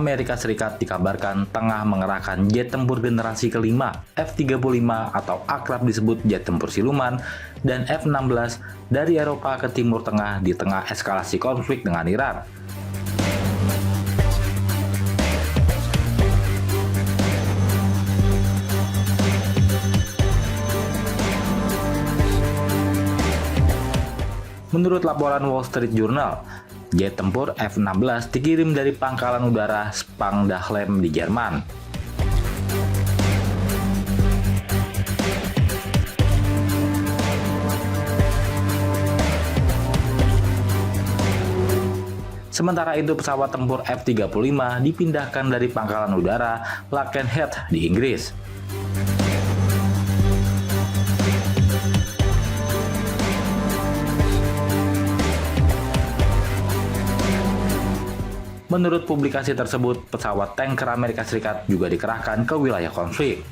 Amerika Serikat dikabarkan tengah mengerahkan jet tempur generasi kelima F-35 atau akrab disebut jet tempur siluman dan F-16 dari Eropa ke Timur Tengah di tengah eskalasi konflik dengan Iran. Menurut laporan Wall Street Journal, jet tempur F-16 dikirim dari pangkalan udara Spangdahlem di Jerman. Sementara itu, pesawat tempur F-35 dipindahkan dari pangkalan udara Lakenheath di Inggris. Menurut publikasi tersebut, pesawat tanker Amerika Serikat juga dikerahkan ke wilayah konflik.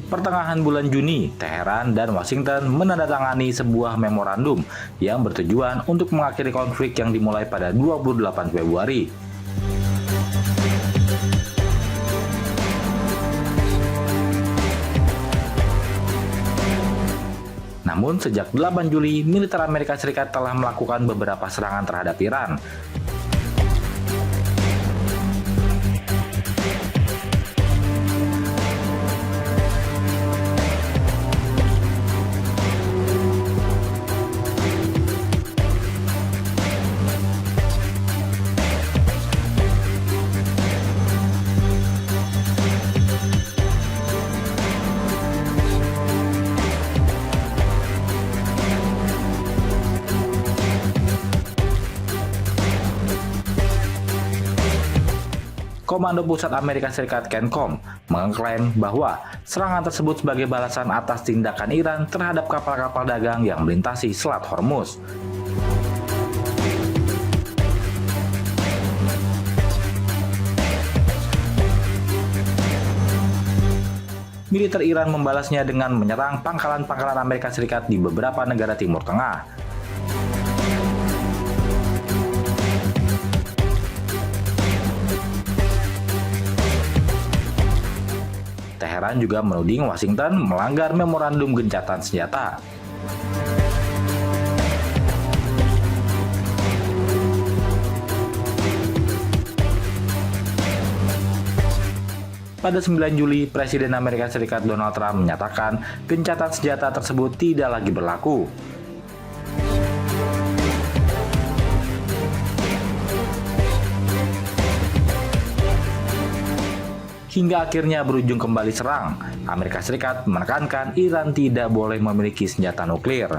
Pertengahan bulan Juni, Teheran dan Washington menandatangani sebuah memorandum yang bertujuan untuk mengakhiri konflik yang dimulai pada 28 Februari. Namun, sejak 8 Juli, militer Amerika Serikat telah melakukan beberapa serangan terhadap Iran. Komando Pusat Amerika Serikat CENTCOM mengklaim bahwa serangan tersebut sebagai balasan atas tindakan Iran terhadap kapal-kapal dagang yang melintasi Selat Hormuz. Militer Iran membalasnya dengan menyerang pangkalan-pangkalan Amerika Serikat di beberapa negara Timur Tengah. Teheran juga menuding Washington melanggar memorandum gencatan senjata. Pada 9 Juli, Presiden Amerika Serikat Donald Trump menyatakan gencatan senjata tersebut tidak lagi berlaku. Hingga akhirnya berujung kembali serang, Amerika Serikat menekankan Iran tidak boleh memiliki senjata nuklir.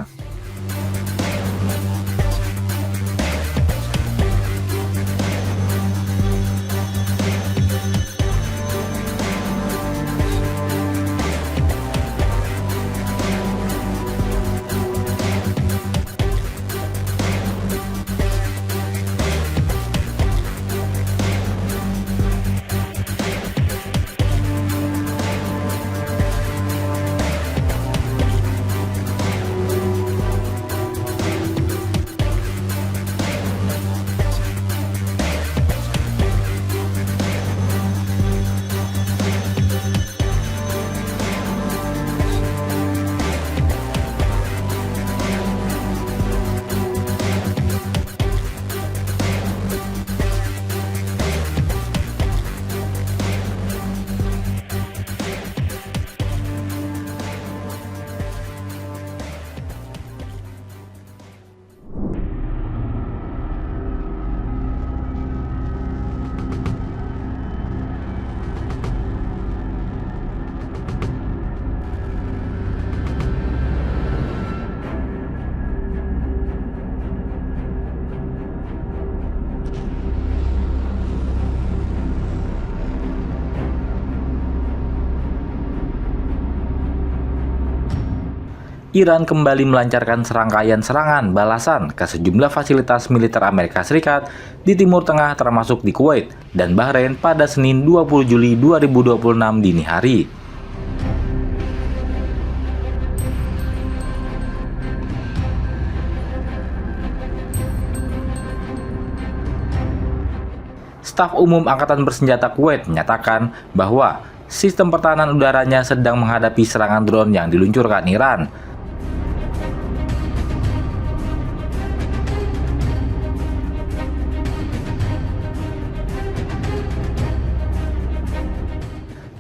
Iran kembali melancarkan serangkaian serangan balasan ke sejumlah fasilitas militer Amerika Serikat di Timur Tengah termasuk di Kuwait dan Bahrain pada Senin 20 Juli 2026 dini hari. Staf Umum Angkatan Bersenjata Kuwait menyatakan bahwa sistem pertahanan udaranya sedang menghadapi serangan drone yang diluncurkan Iran.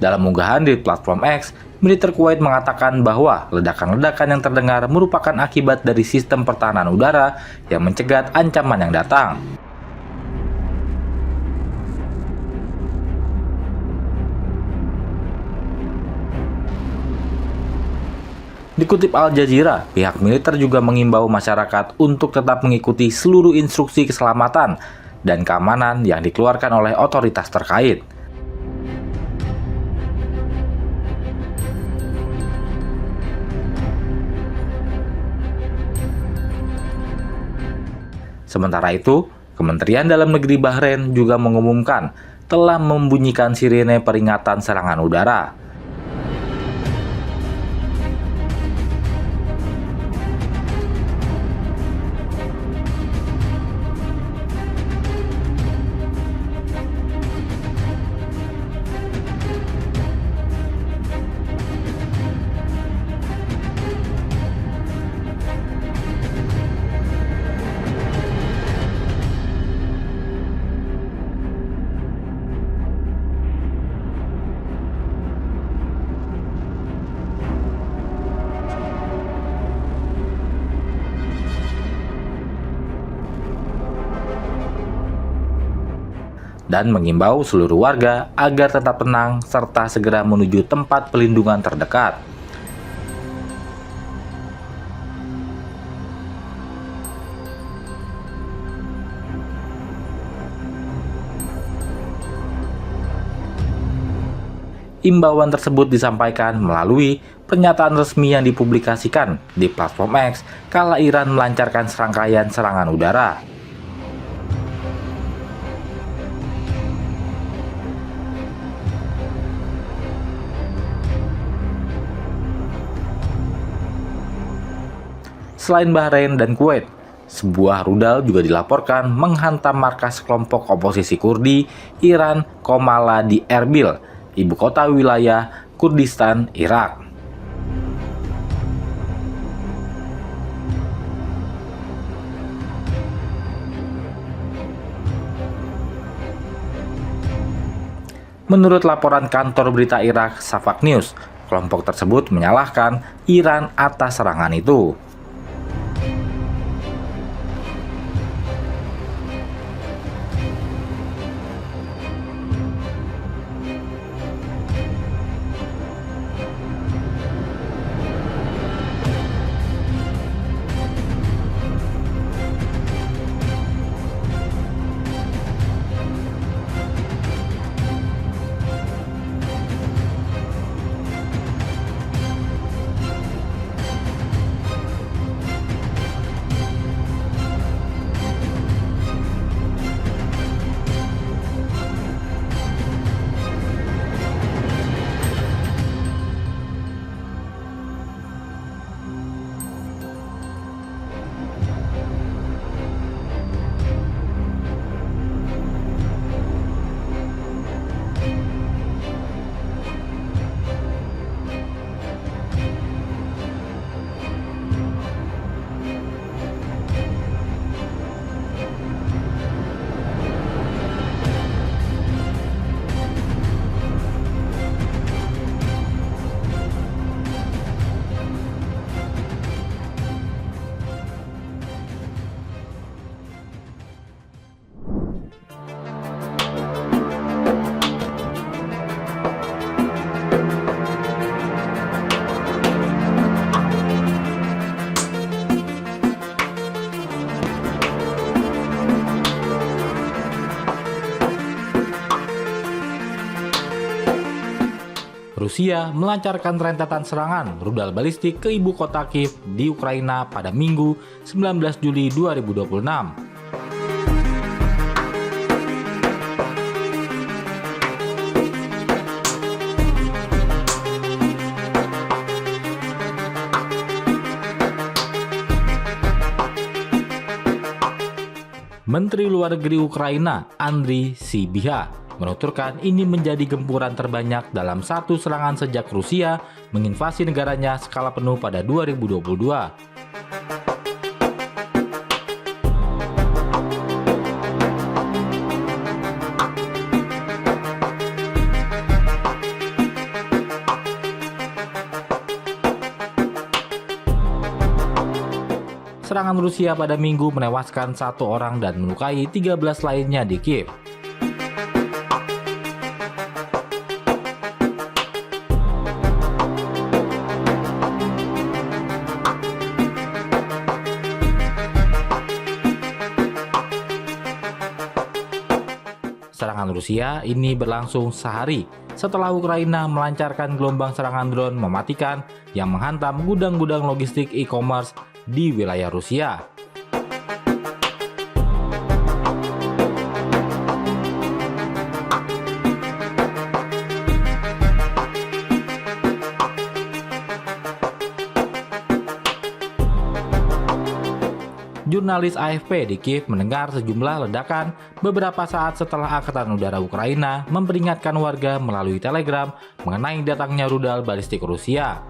Dalam unggahan di platform X, militer Kuwait mengatakan bahwa ledakan-ledakan yang terdengar merupakan akibat dari sistem pertahanan udara yang mencegat ancaman yang datang. Dikutip Al Jazeera, pihak militer juga mengimbau masyarakat untuk tetap mengikuti seluruh instruksi keselamatan dan keamanan yang dikeluarkan oleh otoritas terkait. Sementara itu, Kementerian Dalam Negeri Bahrain juga mengumumkan telah membunyikan sirene peringatan serangan udara. Dan mengimbau seluruh warga agar tetap tenang serta segera menuju tempat pelindungan terdekat. Imbauan tersebut disampaikan melalui pernyataan resmi yang dipublikasikan di platform X kala Iran melancarkan serangkaian serangan udara. Selain Bahrain dan Kuwait, sebuah rudal juga dilaporkan menghantam markas kelompok oposisi Kurdi Iran Komala di Erbil, ibu kota wilayah Kurdistan, Irak. Menurut laporan kantor berita Irak Shafaq News, kelompok tersebut menyalahkan Iran atas serangan itu. Rusia melancarkan rentetan serangan rudal balistik ke ibu kota Kiev di Ukraina pada Minggu 19 Juli 2026. Menteri Luar Negeri Ukraina, Andriy Sybiha, menuturkan ini menjadi gempuran terbanyak dalam satu serangan sejak Rusia menginvasi negaranya skala penuh pada 2022. Serangan Rusia pada Minggu menewaskan 1 orang dan melukai 13 lainnya di Kiev. Serangan Rusia ini berlangsung sehari setelah Ukraina melancarkan gelombang serangan drone mematikan yang menghantam gudang-gudang logistik e-commerce di wilayah Rusia. Jurnalis AFP di Kiev mendengar sejumlah ledakan beberapa saat setelah Angkatan Udara Ukraina memperingatkan warga melalui Telegram mengenai datangnya rudal balistik Rusia.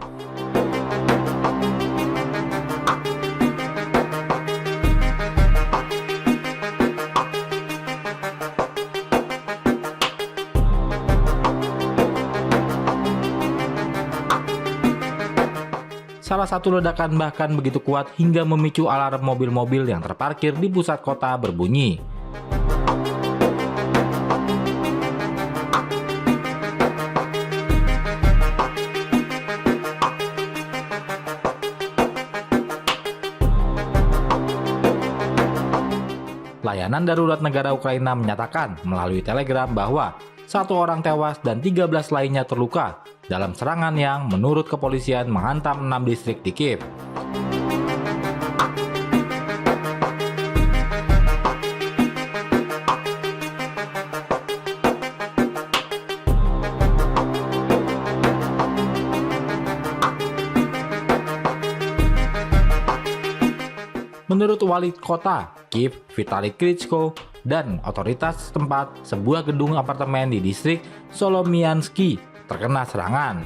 Salah satu ledakan bahkan begitu kuat hingga memicu alarm mobil-mobil yang terparkir di pusat kota berbunyi. Layanan darurat negara Ukraina menyatakan melalui Telegram bahwa 1 orang tewas dan 13 lainnya terluka dalam serangan yang menurut kepolisian menghantam 6 distrik di Kiev. Menurut wali kota Kiev, Vitali Klitschko, dan otoritas setempat, sebuah gedung apartemen di distrik Solomiansky terkena serangan.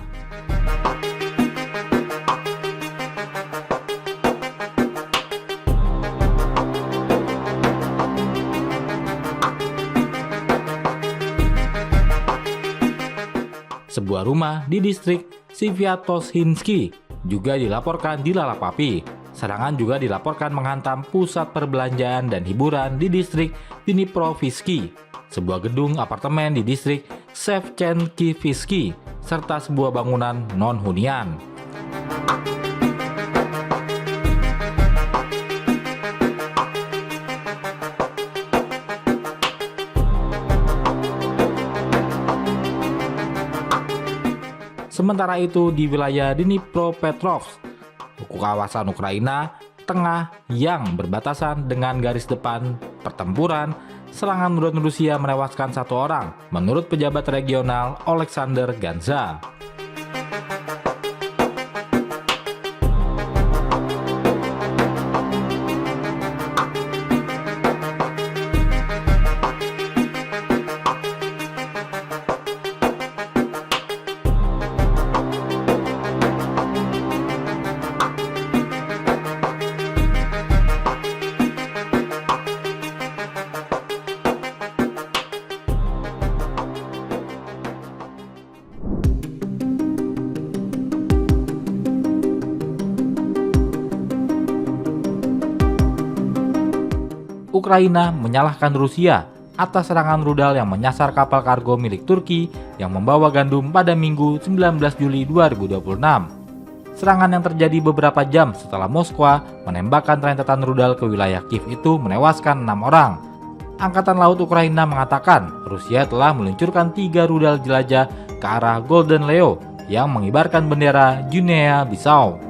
Sebuah rumah di distrik Sviatoshensky juga dilaporkan dilalap api. Serangan juga dilaporkan menghantam pusat perbelanjaan dan hiburan di distrik Dniprovsky, sebuah gedung apartemen di distrik Shevchenkivsky, serta sebuah bangunan non-hunian. Sementara itu di wilayah Dnipropetrovsk, kawasan Ukraina Tengah yang berbatasan dengan garis depan pertempuran, serangan drone Rusia menewaskan 1 orang, menurut pejabat regional Alexander Ganza. Ukraina menyalahkan Rusia atas serangan rudal yang menyasar kapal kargo milik Turki yang membawa gandum pada Minggu 19 Juli 2026. Serangan yang terjadi beberapa jam setelah Moskwa menembakkan rentetan rudal ke wilayah Kiev itu menewaskan 6 orang. Angkatan Laut Ukraina mengatakan Rusia telah meluncurkan 3 rudal jelajah ke arah Golden Leo yang mengibarkan bendera Guinea Bissau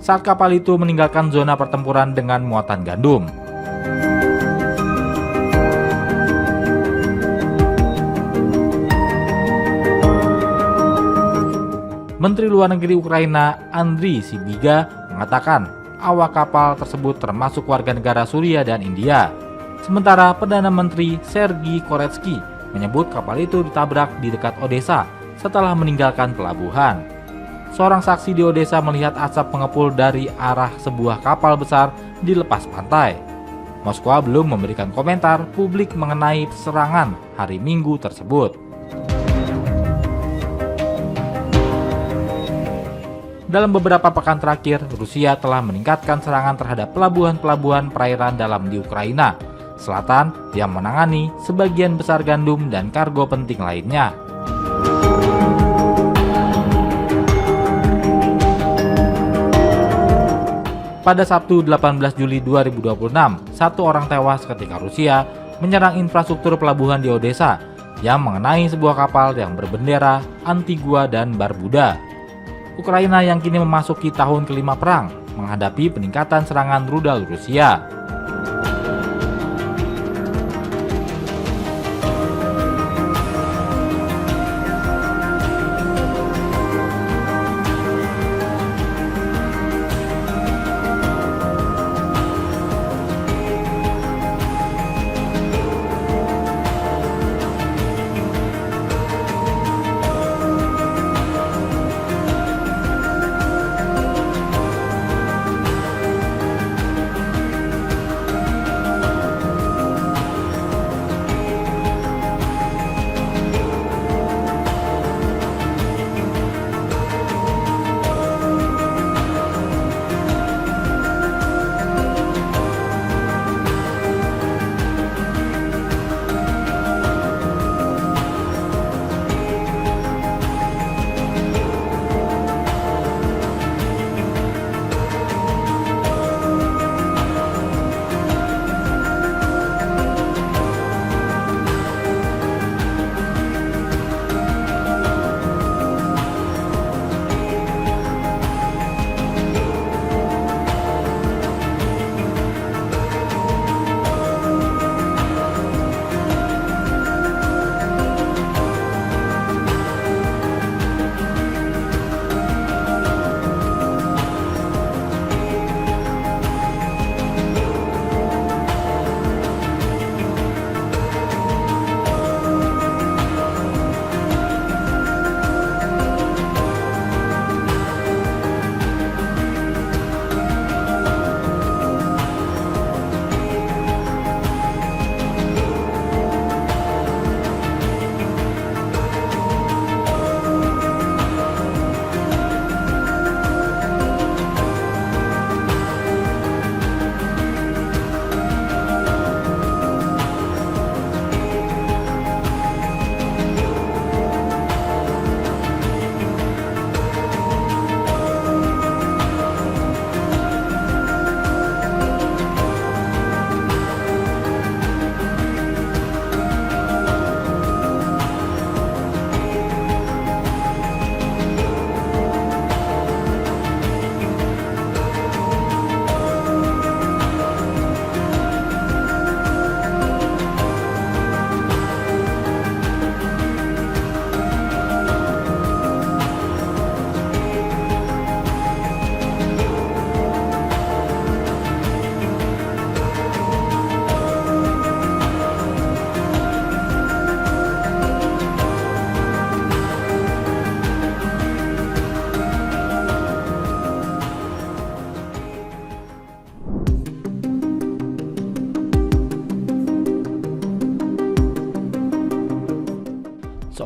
saat kapal itu meninggalkan zona pertempuran dengan muatan gandum. Menteri Luar Negeri Ukraina Andriy Sybiga mengatakan awak kapal tersebut termasuk warga negara Suriah dan India. Sementara Perdana Menteri Sergei Koretsky menyebut kapal itu ditabrak di dekat Odessa setelah meninggalkan pelabuhan. Seorang saksi di Odessa melihat asap mengepul dari arah sebuah kapal besar di lepas pantai. Moskwa belum memberikan komentar publik mengenai serangan hari Minggu tersebut. Dalam beberapa pekan terakhir, Rusia telah meningkatkan serangan terhadap pelabuhan-pelabuhan perairan dalam di Ukraina Selatan yang menangani sebagian besar gandum dan kargo penting lainnya. Pada Sabtu 18 Juli 2026, satu orang tewas ketika Rusia menyerang infrastruktur pelabuhan di Odessa yang mengenai sebuah kapal yang berbendera Antigua dan Barbuda. Ukraina yang kini memasuki tahun kelima perang menghadapi peningkatan serangan rudal Rusia.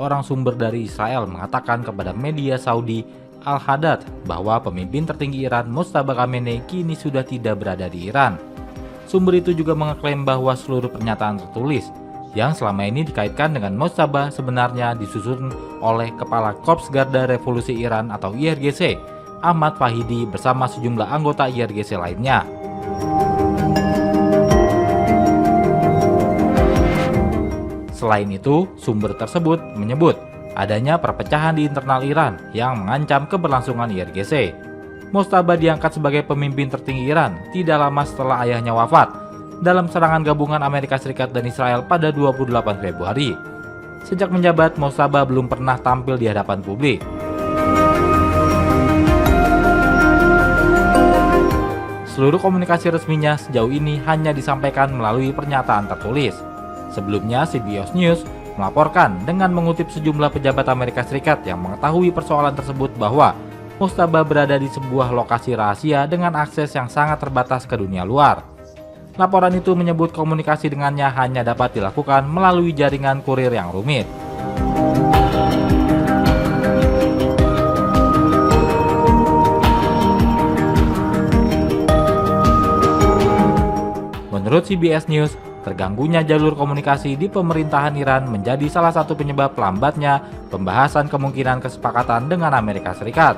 Seorang sumber dari Israel mengatakan kepada media Saudi Al-Hadad bahwa pemimpin tertinggi Iran Mojtaba Khamenei kini sudah tidak berada di Iran. Sumber itu juga mengeklaim bahwa seluruh pernyataan tertulis yang selama ini dikaitkan dengan Mojtaba sebenarnya disusun oleh Kepala Korps Garda Revolusi Iran atau IRGC, Ahmad Fahidi bersama sejumlah anggota IRGC lainnya. Selain itu, sumber tersebut menyebut adanya perpecahan di internal Iran yang mengancam keberlangsungan IRGC. Mojtaba diangkat sebagai pemimpin tertinggi Iran tidak lama setelah ayahnya wafat dalam serangan gabungan Amerika Serikat dan Israel pada 28 Februari. Sejak menjabat, Mojtaba belum pernah tampil di hadapan publik. seluruh komunikasi resminya sejauh ini hanya disampaikan melalui pernyataan tertulis. Sebelumnya, CBS News melaporkan dengan mengutip sejumlah pejabat Amerika Serikat yang mengetahui persoalan tersebut bahwa Mujtaba berada di sebuah lokasi rahasia dengan akses yang sangat terbatas ke dunia luar. Laporan itu menyebut komunikasi dengannya hanya dapat dilakukan melalui jaringan kurir yang rumit. Menurut CBS News, terganggunya jalur komunikasi di pemerintahan Iran menjadi salah satu penyebab lambatnya pembahasan kemungkinan kesepakatan dengan Amerika Serikat.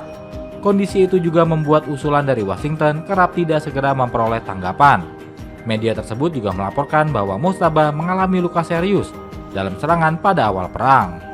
Kondisi itu juga membuat usulan dari Washington kerap tidak segera memperoleh tanggapan. Media tersebut juga melaporkan bahwa Mujtaba mengalami luka serius dalam serangan pada awal perang.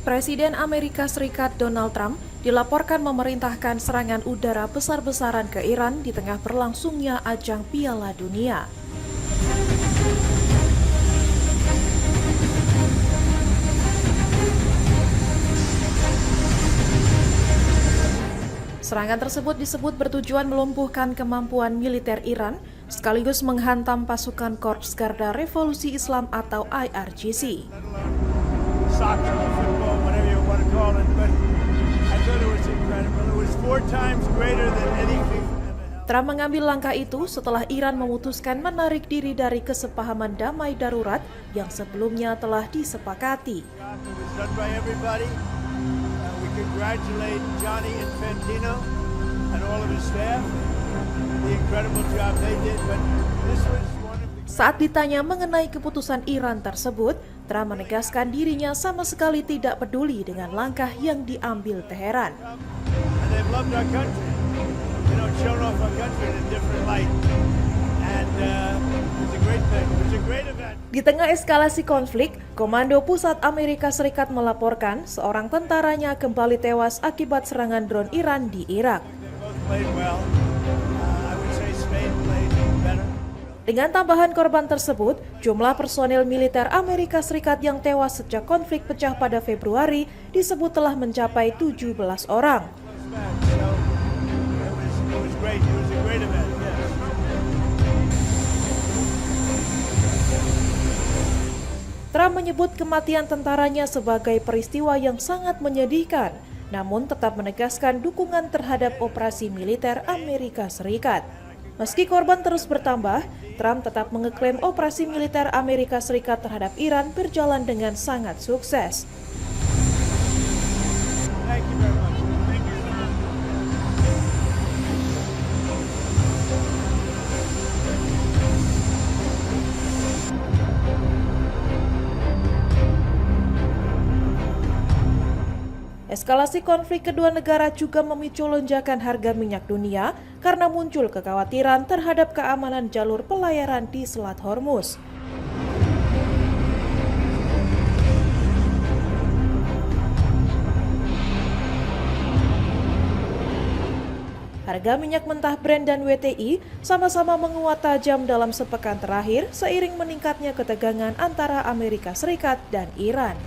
Presiden Amerika Serikat Donald Trump dilaporkan memerintahkan serangan udara besar-besaran ke Iran di tengah berlangsungnya ajang Piala Dunia. Serangan tersebut disebut bertujuan melumpuhkan kemampuan militer Iran sekaligus menghantam pasukan Korps Garda Revolusi Islam atau IRGC. Soccer, football, whatever you want to call it, but I thought it was incredible. It was 4 times greater than anything ever held. Trump mengambil langkah itu setelah Iran memutuskan menarik diri dari kesepahaman damai darurat yang sebelumnya telah disepakati. It was done by everybody. congratulate Johnny Infantino and all of his staff. The incredible job they did, but this was one of the... Saat ditanya mengenai keputusan Iran tersebut, Trump menegaskan dirinya sama sekali tidak peduli dengan langkah yang diambil Teheran. And they've loved our country, shown off our country in a different light. And it's a great thing. It's a great event. Di tengah eskalasi konflik, Komando Pusat Amerika Serikat melaporkan seorang tentaranya kembali tewas akibat serangan drone Iran di Irak. They both played well. I would say Spain played better. Dengan tambahan korban tersebut, jumlah personil militer Amerika Serikat yang tewas sejak konflik pecah pada Februari disebut telah mencapai 17 orang. So it was great. It was a great event. Yes. Trump menyebut kematian tentaranya sebagai peristiwa yang sangat menyedihkan, namun tetap menegaskan dukungan terhadap operasi militer Amerika Serikat. Meski korban terus bertambah, Trump tetap mengeklaim operasi militer Amerika Serikat terhadap Iran berjalan dengan sangat sukses. Thank you very much. Thank you. Eskalasi konflik kedua negara juga memicu lonjakan harga minyak dunia karena muncul kekhawatiran terhadap keamanan jalur pelayaran di Selat Hormuz. Harga minyak mentah Brent dan WTI sama-sama menguat tajam dalam sepekan terakhir seiring meningkatnya ketegangan antara Amerika Serikat dan Iran.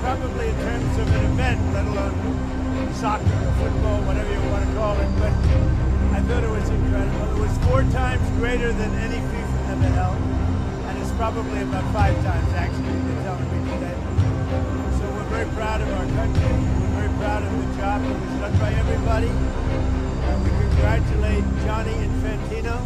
Probably in terms of an event, let alone soccer or football, whatever you want to call it, but I thought it was incredible. It was 4 times greater than any FIFA ever held, and it's probably about 5 times actually, they're telling me today. So we're very proud of our country, we're very proud of the job that was done by everybody, and we congratulate Johnny Infantino